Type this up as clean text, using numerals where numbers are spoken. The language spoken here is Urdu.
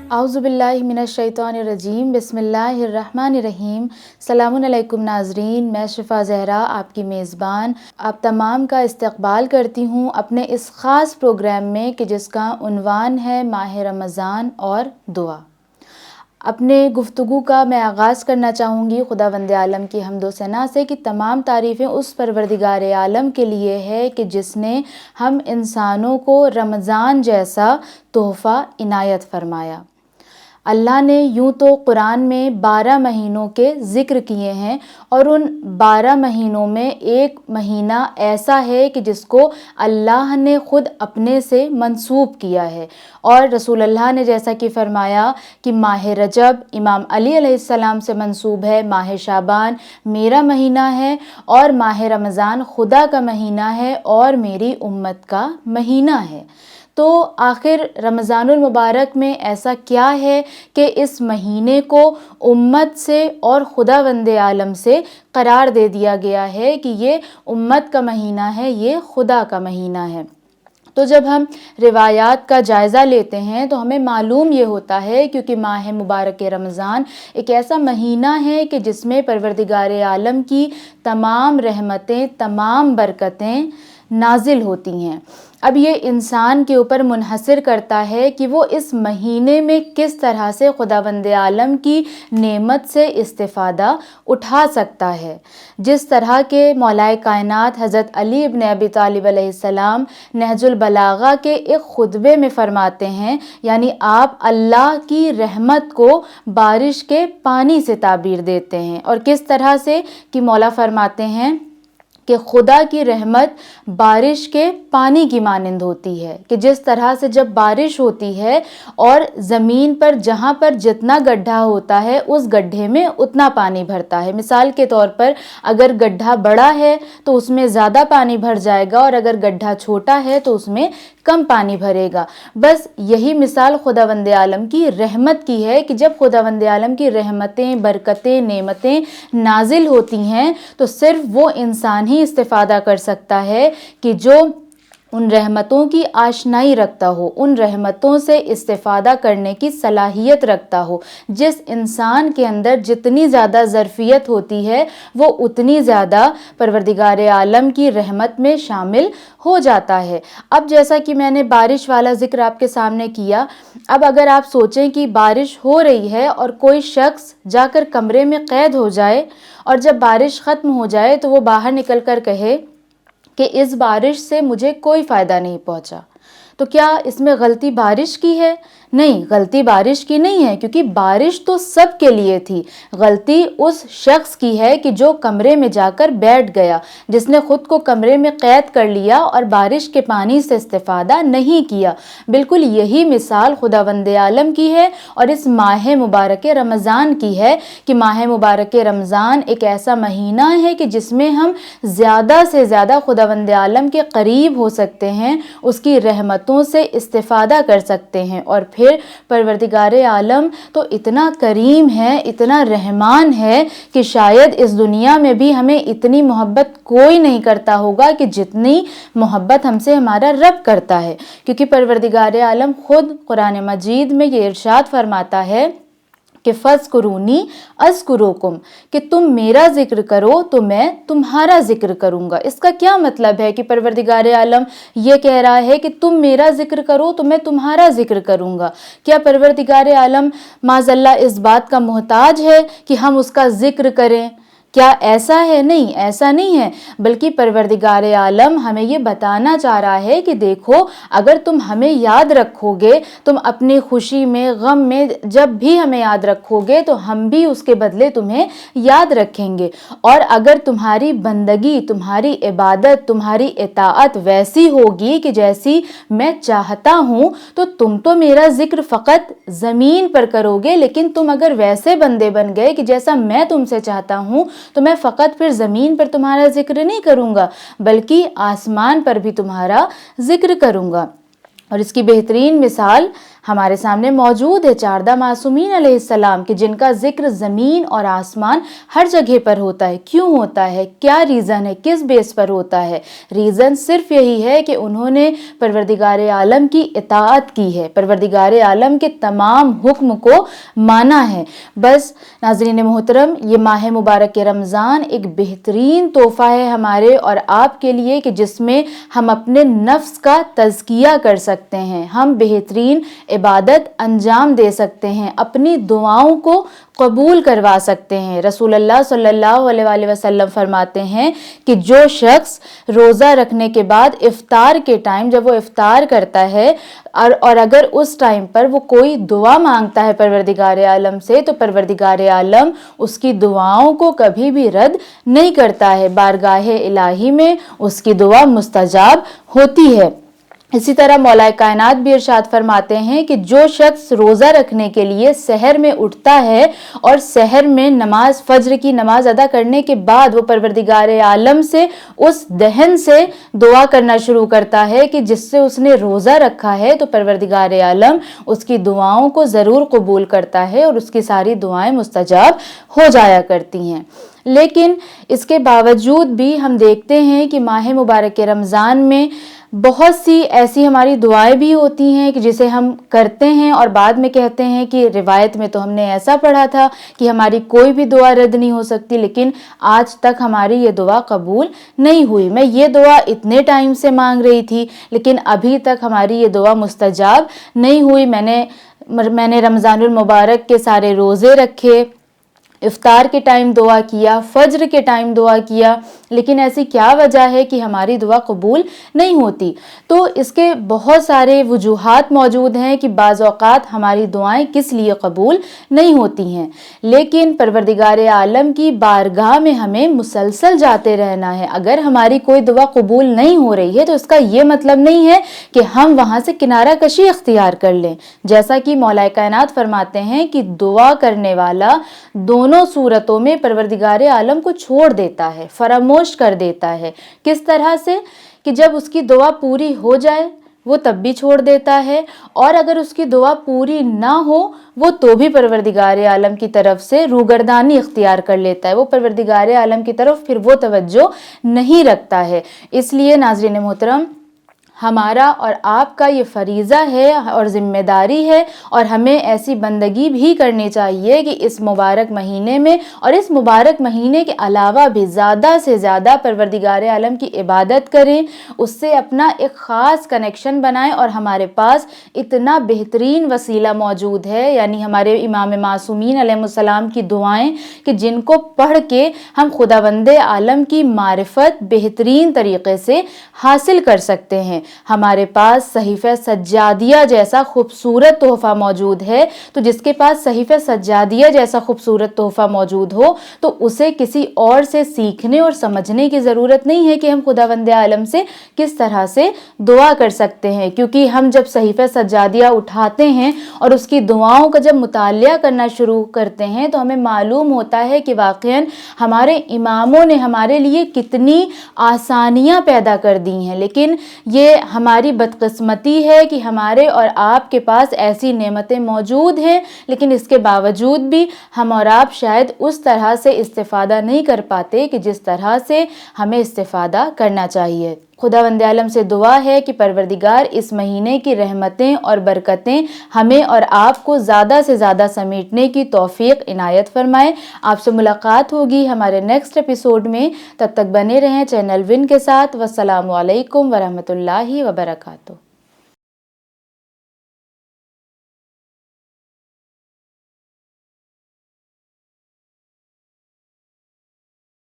اعوذ باللہ من الشیطان الرجیم، بسم اللہ الرحمن الرحیم۔ السلام علیکم ناظرین، میں شفا زہرا آپ کی میزبان آپ تمام کا استقبال کرتی ہوں اپنے اس خاص پروگرام میں کہ جس کا عنوان ہے ماہ رمضان اور دعا۔ اپنے گفتگو کا میں آغاز کرنا چاہوں گی خداوند عالم کی حمد و ثنا سے کہ تمام تعریفیں اس پروردگار عالم کے لیے ہے کہ جس نے ہم انسانوں کو رمضان جیسا تحفہ عنایت فرمایا۔ اللہ نے یوں تو قرآن میں 12 مہینوں کے ذکر کیے ہیں، اور ان 12 مہینوں میں ایک مہینہ ایسا ہے کہ جس کو اللہ نے خود اپنے سے منسوب کیا ہے، اور رسول اللہ نے جیسا کہ فرمایا کہ ماہ رجب امام علی علیہ السلام سے منسوب ہے، ماہ شعبان میرا مہینہ ہے، اور ماہ رمضان خدا کا مہینہ ہے اور میری امت کا مہینہ ہے۔ تو آخر رمضان المبارک میں ایسا کیا ہے کہ اس مہینے کو امت سے اور خداوند عالم سے قرار دے دیا گیا ہے کہ یہ امت کا مہینہ ہے، یہ خدا کا مہینہ ہے؟ تو جب ہم روایات کا جائزہ لیتے ہیں تو ہمیں معلوم یہ ہوتا ہے، کیونکہ ماہ مبارک رمضان ایک ایسا مہینہ ہے کہ جس میں پروردگار عالم کی تمام رحمتیں، تمام برکتیں نازل ہوتی ہیں۔ اب یہ انسان کے اوپر منحصر کرتا ہے کہ وہ اس مہینے میں کس طرح سے خداوند عالم کی نعمت سے استفادہ اٹھا سکتا ہے۔ جس طرح کے مولا کائنات حضرت علی ابن ابی طالب علیہ السلام نہج البلاغہ کے ایک خطبے میں فرماتے ہیں، یعنی آپ اللہ کی رحمت کو بارش کے پانی سے تعبیر دیتے ہیں، اور کس طرح سے کہ مولا فرماتے ہیں کہ خدا کی رحمت بارش کے پانی کی مانند ہوتی ہے، کہ جس طرح سے جب بارش ہوتی ہے اور زمین پر جہاں پر جتنا گڈھا ہوتا ہے اس گڈھے میں اتنا پانی بھرتا ہے۔ مثال کے طور پر اگر گڈھا بڑا ہے تو اس میں زیادہ پانی بھر جائے گا، اور اگر گڈھا چھوٹا ہے تو اس میں کم پانی بھرے گا۔ بس یہی مثال خداوند عالم کی رحمت کی ہے کہ جب خداوند عالم کی رحمتیں، برکتیں، نعمتیں نازل ہوتی ہیں تو صرف وہ انسان ہی استفادہ کر سکتا ہے کہ جو ان رحمتوں کی آشنائی رکھتا ہو، ان رحمتوں سے استفادہ کرنے کی صلاحیت رکھتا ہو۔ جس انسان کے اندر جتنی زیادہ ظرفیت ہوتی ہے وہ اتنی زیادہ پروردگار عالم کی رحمت میں شامل ہو جاتا ہے۔ اب جیسا کہ میں نے بارش والا ذکر آپ کے سامنے کیا، اب اگر آپ سوچیں کہ بارش ہو رہی ہے اور کوئی شخص جا کر کمرے میں قید ہو جائے، اور جب بارش ختم ہو جائے تو وہ باہر نکل کر کہے کہ اس بارش سے مجھے کوئی فائدہ نہیں پہنچا، تو کیا اس میں غلطی بارش کی ہے؟ نہیں، غلطی بارش کی نہیں ہے، کیونکہ بارش تو سب کے لیے تھی۔ غلطی اس شخص کی ہے کہ جو کمرے میں جا کر بیٹھ گیا، جس نے خود کو کمرے میں قید کر لیا اور بارش کے پانی سے استفادہ نہیں کیا۔ بالکل یہی مثال خداوند عالم کی ہے اور اس ماہ مبارک رمضان کی ہے کہ ماہ مبارک رمضان ایک ایسا مہینہ ہے کہ جس میں ہم زیادہ سے زیادہ خداوند عالم کے قریب ہو سکتے ہیں، اس کی رحمتوں سے استفادہ کر سکتے ہیں۔ اور پھر پروردگار عالم تو اتنا کریم ہے، اتنا رحمان ہے کہ شاید اس دنیا میں بھی ہمیں اتنی محبت کوئی نہیں کرتا ہوگا کہ جتنی محبت ہم سے ہمارا رب کرتا ہے، کیونکہ پروردگار عالم خود قرآن مجید میں یہ ارشاد فرماتا ہے کہ فَاذْكُرُونِی أَذْكُرُکُم، کہ تم میرا ذکر کرو تو میں تمہارا ذکر کروں گا۔ اس کا کیا مطلب ہے کہ پروردگار عالم یہ کہہ رہا ہے کہ تم میرا ذکر کرو تو میں تمہارا ذکر کروں گا؟ کیا پروردگار عالم معاذ اللہ اس بات کا محتاج ہے کہ ہم اس کا ذکر کریں؟ کیا ایسا ہے؟ نہیں، ایسا نہیں ہے، بلکہ پروردگار عالم ہمیں یہ بتانا چاہ رہا ہے کہ دیکھو، اگر تم ہمیں یاد رکھو گے، تم اپنی خوشی میں، غم میں جب بھی ہمیں یاد رکھو گے تو ہم بھی اس کے بدلے تمہیں یاد رکھیں گے۔ اور اگر تمہاری بندگی، تمہاری عبادت، تمہاری اطاعت ویسی ہوگی کہ جیسی میں چاہتا ہوں تو تم تو میرا ذکر فقط زمین پر کرو گے، لیکن تم اگر ویسے بندے بن گئے کہ جیسا میں تم سے چاہتا ہوں تو میں فقط پھر زمین پر تمہارا ذکر نہیں کروں گا بلکہ آسمان پر بھی تمہارا ذکر کروں گا۔ اور اس کی بہترین مثال ہمارے سامنے موجود ہے 14 معصومین علیہ السلام کہ جن کا ذکر زمین اور آسمان ہر جگہ پر ہوتا ہے۔ کیوں ہوتا ہے؟ کیا ریزن ہے؟ کس بیس پر ہوتا ہے؟ ریزن صرف یہی ہے کہ انہوں نے پروردگار عالم کی اطاعت کی ہے، پروردگار عالم کے تمام حکم کو مانا ہے۔ بس ناظرین محترم، یہ ماہ مبارک رمضان ایک بہترین تحفہ ہے ہمارے اور آپ کے لیے کہ جس میں ہم اپنے نفس کا تزکیہ کر سکتے ہیں، ہم بہترین عبادت انجام دے سکتے ہیں، اپنی دعاؤں کو قبول کروا سکتے ہیں۔ رسول اللہ صلی اللہ علیہ وآلہ وسلم فرماتے ہیں کہ جو شخص روزہ رکھنے کے بعد افطار کے ٹائم جب وہ افطار کرتا ہے اور اگر اس ٹائم پر وہ کوئی دعا مانگتا ہے پروردگار عالم سے تو پروردگار عالم اس کی دعاؤں کو کبھی بھی رد نہیں کرتا ہے، بارگاہ الہی میں اس کی دعا مستجاب ہوتی ہے۔ اسی طرح مولا کائنات بھی ارشاد فرماتے ہیں کہ جو شخص روزہ رکھنے کے لیے سحر میں اٹھتا ہے اور سحر میں نماز فجر کی نماز ادا کرنے کے بعد وہ پروردگار عالم سے اس دہن سے دعا کرنا شروع کرتا ہے کہ جس سے اس نے روزہ رکھا ہے تو پروردگار عالم اس کی دعاؤں کو ضرور قبول کرتا ہے اور اس کی ساری دعائیں مستجاب ہو جایا کرتی ہیں۔ لیکن اس کے باوجود بھی ہم دیکھتے ہیں کہ ماہ مبارک رمضان میں بہت سی ایسی ہماری دعائیں بھی ہوتی ہیں کہ جسے ہم کرتے ہیں اور بعد میں کہتے ہیں کہ روایت میں تو ہم نے ایسا پڑھا تھا کہ ہماری کوئی بھی دعا رد نہیں ہو سکتی، لیکن آج تک ہماری یہ دعا قبول نہیں ہوئی۔ میں یہ دعا اتنے ٹائم سے مانگ رہی تھی لیکن ابھی تک ہماری یہ دعا مستجاب نہیں ہوئی۔ میں نے رمضان المبارک کے سارے روزے رکھے، افطار کے ٹائم دعا کیا، فجر کے ٹائم دعا کیا، لیکن ایسی کیا وجہ ہے کہ ہماری دعا قبول نہیں ہوتی؟ تو اس کے بہت سارے وجوہات موجود ہیں کہ بعض اوقات ہماری دعائیں کس لیے قبول نہیں ہوتی ہیں، لیکن پروردگار عالم کی بارگاہ میں ہمیں مسلسل جاتے رہنا ہے۔ اگر ہماری کوئی دعا قبول نہیں ہو رہی ہے تو اس کا یہ مطلب نہیں ہے کہ ہم وہاں سے کنارہ کشی اختیار کر لیں، جیسا کہ مولا کائنات فرماتے ہیں کہ دعا کرنے والا دونوں صورتوں میں پروردگار عالم کو چھوڑ دیتا ہے، فراموش کر دیتا ہے۔ کس طرح سے؟ کہ جب اس کی دعا پوری ہو جائے وہ تب بھی چھوڑ دیتا ہے، اور اگر اس کی دعا پوری نہ ہو وہ تو بھی پروردگار عالم کی طرف سے روگردانی اختیار کر لیتا ہے، وہ پروردگار عالم کی طرف پھر وہ توجہ نہیں رکھتا ہے۔ اس لیے ناظرین محترم، ہمارا اور آپ کا یہ فریضہ ہے اور ذمہ داری ہے، اور ہمیں ایسی بندگی بھی کرنی چاہیے کہ اس مبارک مہینے میں اور اس مبارک مہینے کے علاوہ بھی زیادہ سے زیادہ پروردگار عالم کی عبادت کریں، اس سے اپنا ایک خاص کنیکشن بنائیں۔ اور ہمارے پاس اتنا بہترین وسیلہ موجود ہے، یعنی ہمارے امام معصومین علیہ السلام کی دعائیں کہ جن کو پڑھ کے ہم خداوند عالم کی معرفت بہترین طریقے سے حاصل کر سکتے ہیں۔ ہمارے پاس صحیفہ سجادیہ جیسا خوبصورت تحفہ موجود ہے، تو جس کے پاس صحیفہ سجادیہ جیسا خوبصورت تحفہ موجود ہو تو اسے کسی اور سے سیکھنے اور سمجھنے کی ضرورت نہیں ہے کہ ہم خداوند عالم سے کس طرح سے دعا کر سکتے ہیں، کیونکہ ہم جب صحیفہ سجادیہ اٹھاتے ہیں اور اس کی دعاؤں کا جب مطالعہ کرنا شروع کرتے ہیں تو ہمیں معلوم ہوتا ہے کہ واقعاً ہمارے اماموں نے ہمارے لیے کتنی آسانیاں پیدا کر دی ہیں، لیکن یہ ہماری بدقسمتی ہے کہ ہمارے اور آپ کے پاس ایسی نعمتیں موجود ہیں، لیکن اس کے باوجود بھی ہم اور آپ شاید اس طرح سے استفادہ نہیں کر پاتے کہ جس طرح سے ہمیں استفادہ کرنا چاہیے۔ خداوند عالم سے دعا ہے کہ پروردگار اس مہینے کی رحمتیں اور برکتیں ہمیں اور آپ کو زیادہ سے زیادہ سمیٹنے کی توفیق عنایت فرمائے۔ آپ سے ملاقات ہوگی ہمارے نیکسٹ ایپیسوڈ میں، تب تک بنے رہیں چینل ون کے ساتھ۔ والسلام علیکم ورحمۃ اللہ وبرکاتہ۔